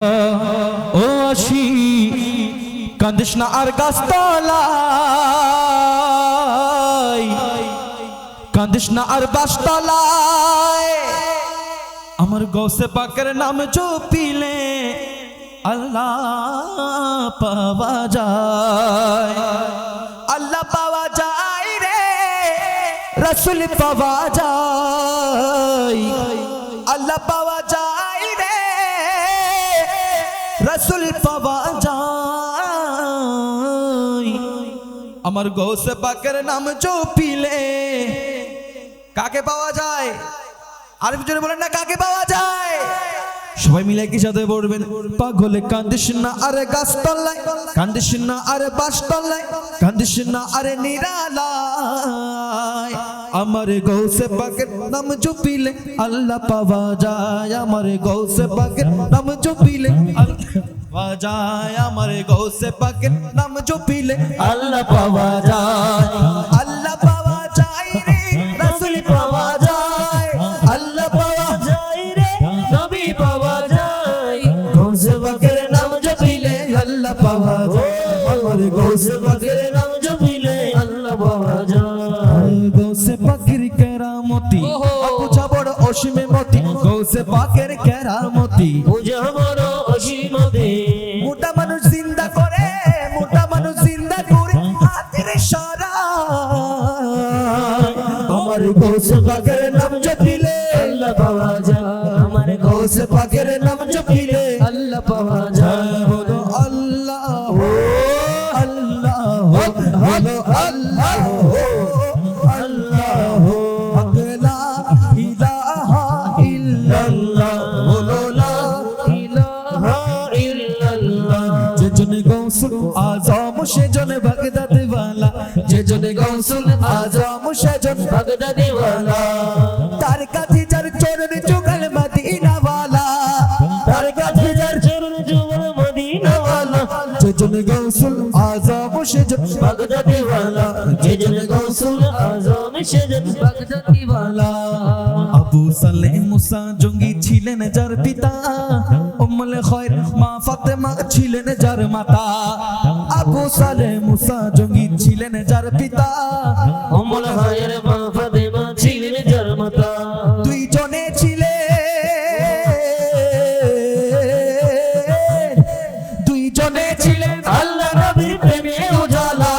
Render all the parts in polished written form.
ও আশি কান্দিস না আর গাছতলায়, কান্দিস না আর বাসতলায়। আমার গৌসে পাকের নাম জপিলে আল্লাহ পাওয়া যায়, আল্লাহ পাওয়া যায় রে, রসুল পাওয়া যায়, আল্লাহ পাওয়া যায় রে, রসুল পাওয়া যায়। আমার গৌসে পাকের নাম জপিলে কাকে পাওয়া যায়? আর জোরে বলেন না, কাকে পাওয়া যায়? সবাই মিলে কি সাথে পড়বেন? পাগলে কান্দিস না আরে গাছতলায়, কান্দিস না আরে বাসতলায়, কান্দিস না আরে নিরালায়। আমার গৌসে পাকের নাম জপিলে আল্লাহ পাওয়া যায়, আমার গৌসে পাকের নাম জপিলে আল্লাহ পাওয়া যায়, আমার গৌসে পাকের নাম জপিলে আল্লাহ পাওয়া যায়, আল্লাহ পাওয়া যায় রে, রাসূল পাওয়া যায়, আল্লাহ পাওয়া যায় রে, নবী পাওয়া যায়। গৌসে পাকের নাম জপিলে আল্লাহ পাওয়া যায়, আমার গৌসে পাকের নাম জপিলে আল্লাহ পাওয়া যায়। গৌসে পাকের কেরামতি বুঝা বড় অসীমে মতি, গৌসে পাকের কেরামতি বুঝা বড় অসীমতি। মোটা মানুষ জিন্দা করে, মোটা মানুষ জিন্দা করে হাতের ইশারায়। আমার গৌসে পাকের নাম জপিলে আল্লাহ পাওয়া যায়, আমার গৌসে পাকের নাম জপিলে আল্লাহ পাওয়া যায়। বলো আল্লাহ আল্লাহ বলো আল্লাহ আল্লাহ, লা ইলাহা ইল্লাল্লাহ বলো লা ইলাহা ইল্লাল্লাহ। যেজনে গৌসুল আজম সেজনে বাগদাদি ওয়ালা, যেজনে গৌসুল আজম সেজনে বাগদাদি ওয়ালা, তার কাছে যার চরণ যুগল মদিনা ওয়ালা, তার কাছে যার চরণ যুগল মদিনা ওয়ালা। যেজনে গৌসুল আজম সেজনে বাগদাদি ওয়ালা, যেজনে গৌসুল আজম সেজন বাগদাদি ওয়ালা। আবু সালেহ মুসা জঙ্গি ছিলেন যার পিতা, উম্মুল খয়র মা ফাতেমা ছিলেন যার মাতা। আবু সালেহ মুসা জঙ্গি ছিলেন যার পিতা, উম্মুল খয়র মা ফাতেমা ছিলেন যার মাতা। দুইজনে ছিলেন, দুইজনে ছিলেন আল্লাহ নবীর প্রেমে উজালা,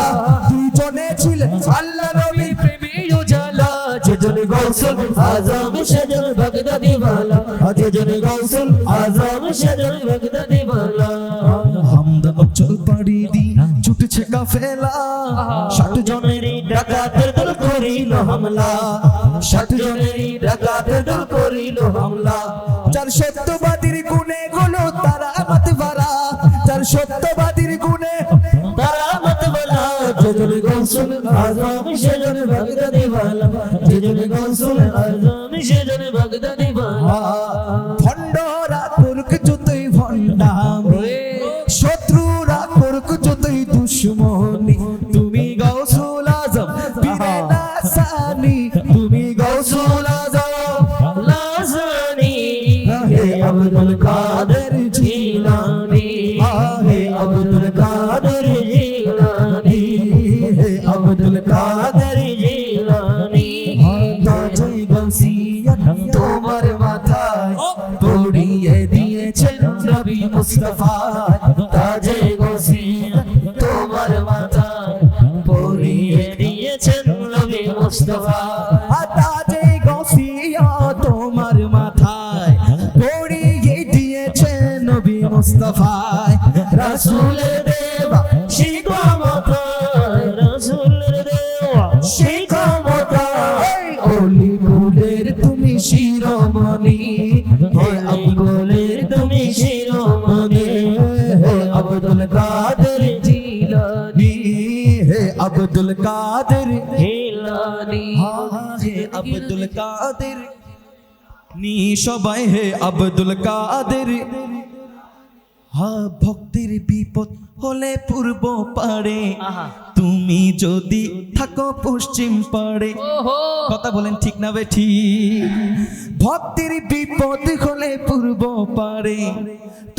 দুইজনে ছিলেন আল্লাহ নবীর প্রেমে উজালা। যেজনে গৌসুল আজম সেজন বাগদাদি ওয়ালা, যেজনে গৌসুল আজম সেজন বাগদাদি ওয়ালা। হামদা অঞ্চল পাড়ি দি ছুটছে কাফেলা, 60 জনেরই ডাকাতের দল করিল হামলা, 60 জনেরই ডাকাতের দল করিল হামলা। যার সত্যবাদীর গুণে গুলো তারা মত ভরা, যার সত্যবাদীর গুণে তারা মত বলা। যেজনে গৌসুল আজম সেজন বাগদাদি ওয়ালা, যেজনে গৌসুল আজম সেজন বাগদাদি ওয়ালা। ভণ্ডরা করুক যতই ভণ্ডামি, শত্রুরা করুক যতই দুশ্মনী, তুমি গৌসুল আজম পীরে নাসানি, তুমি গৌসুল আজম লাসানি। হে আব্দুল কাদের জিলানী, হে আব্দুল কাদের জিলানী, হে আব্দুল কাদের জিলানী। তাজে গৌসিয়ত তোমার মাথায় পড়িয়ে দিয়েছেন নবী মুস্তাফা, তাজে গৌসিয়ত তোমার মাথায় পরিয়ে দিয়েছেন নবী মুস্তাফা। তাজে গৌসিয়ত তোমার মাথায় পড়িয়ে দিয়েছেন নবী মুস্তাফা। রাসূলের দেওয়া শিক্ষামতায়, রাসূলের দেওয়া শিক্ষামতায়। অলিগুলের তুমি শিরোমণি, হে বলের তুমি শিরোমণি, হে আব্দুল কাদের জিলানী, হে আব্দুল কাদের জিলানী। হে আব্দুল কাদের নি সবাই হে আব্দুল কাদের। ভক্তের বিপদ হলে পূর্ব পারে, তুমি যদি থাকো পশ্চিম পারে। কথা বলেন ঠিক না বে ঠিক? ভক্তের বিপদ হলে পূর্ব পারে,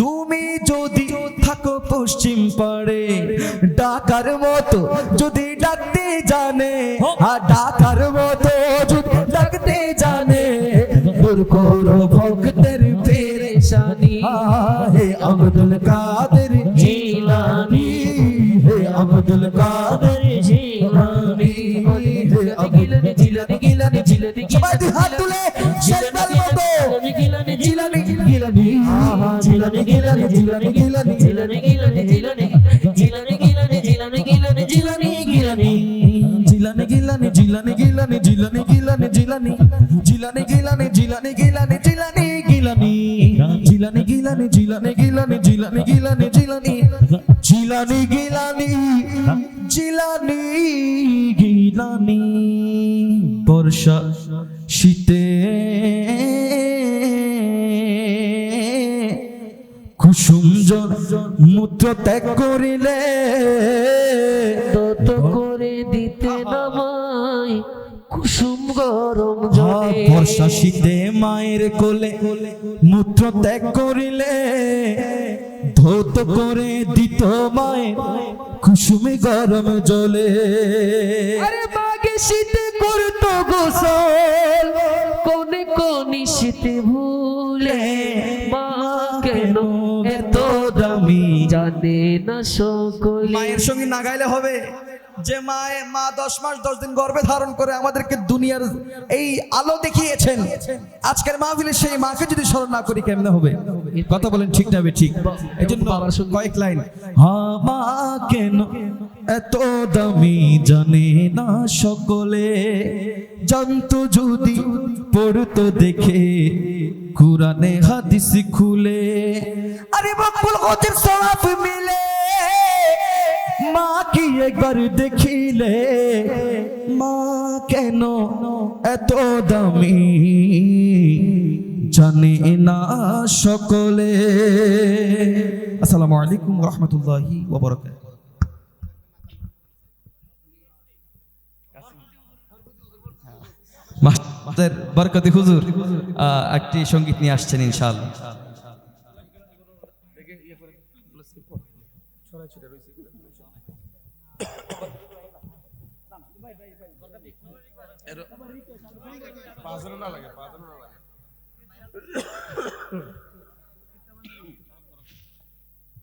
তুমি যদি থাকো পশ্চিম পাড়ে ডাকার মতো যদি ডাকতে জানে, আর ডাকার মতো যদি ডাকতে জানে, দূর করো ভক্তের পেরেশানি। হে আব্দুল কাদের জিলানী, হে আব্দুল কাদের জিলানী, হে আব্দুল জিলানী গিলানী জিলানী। সবাই দুই হাত তুলে শেষবার মতো জিলানী জিলানী গিলানী, জিলানী গিলানী জিলানী গিলানী জিলানী গিলানী জিলানী জিলানী গিলানী জিলানী গিলানী জিলানী গিলানী জিলানী গিলানী জিলানী গিলানী জিলানী গিলানী জিলানী জিলানী গিলানী জিলানী গিলানী জিলানী গিলানী জিলানী গিলানী জিলানী গিলানী জিলানী গিলানী জিলানী জিলানী গিলানী জিলানী গিলানী। বর্ষা শীতে কুসুম মূত্র ত্যাগ করিলে, তত করে দিতে নামাই কুসুম গরম জলে। বর্ষা শীতে মায়ের কোলে মূত্র ত্যাগ করিলে, ধৌত করে দিত মায়ের কুসুমে গরম জলে। আরে মাগে শীতে করতো গোসল, কোনে কোনি শীতে ভুলে, মা কেন এত দামি জানে না সকলে। মায়ের সঙ্গে না গাইলে হবে যে মা 10 মাস 10 দিন গর্ভে ধারণ করে আমাদেরকে দুনিয়ার এই আলো দেখিয়েছেন। আজকের মাহফিলে সেই মাকে যদি স্মরণ না করি কেমনে হবে? কথা বলেন ঠিক না বে ঠিক? এই জন্য কয়েক লাইন। মা কেন এত দামি জানে না সকলে, জানতো যদি পড়তো দেখে কুরআনে হাদিস খুলে। আরে মকবুল হজের সওয়াব মিলে মা কি একবার দেখিলে, মা কেন এত দামি জানে না সকলে। আসসালামু আলাইকুম ওয়া রাহমাতুল্লাহি ওয়া বারাকাতুহু। মাস্টার বরকতি হুজুর একটি সঙ্গীত নিয়ে আসছেন ইনশাআল্লাহ। পাঁচজন না লাগে, 5 জন না লাগে।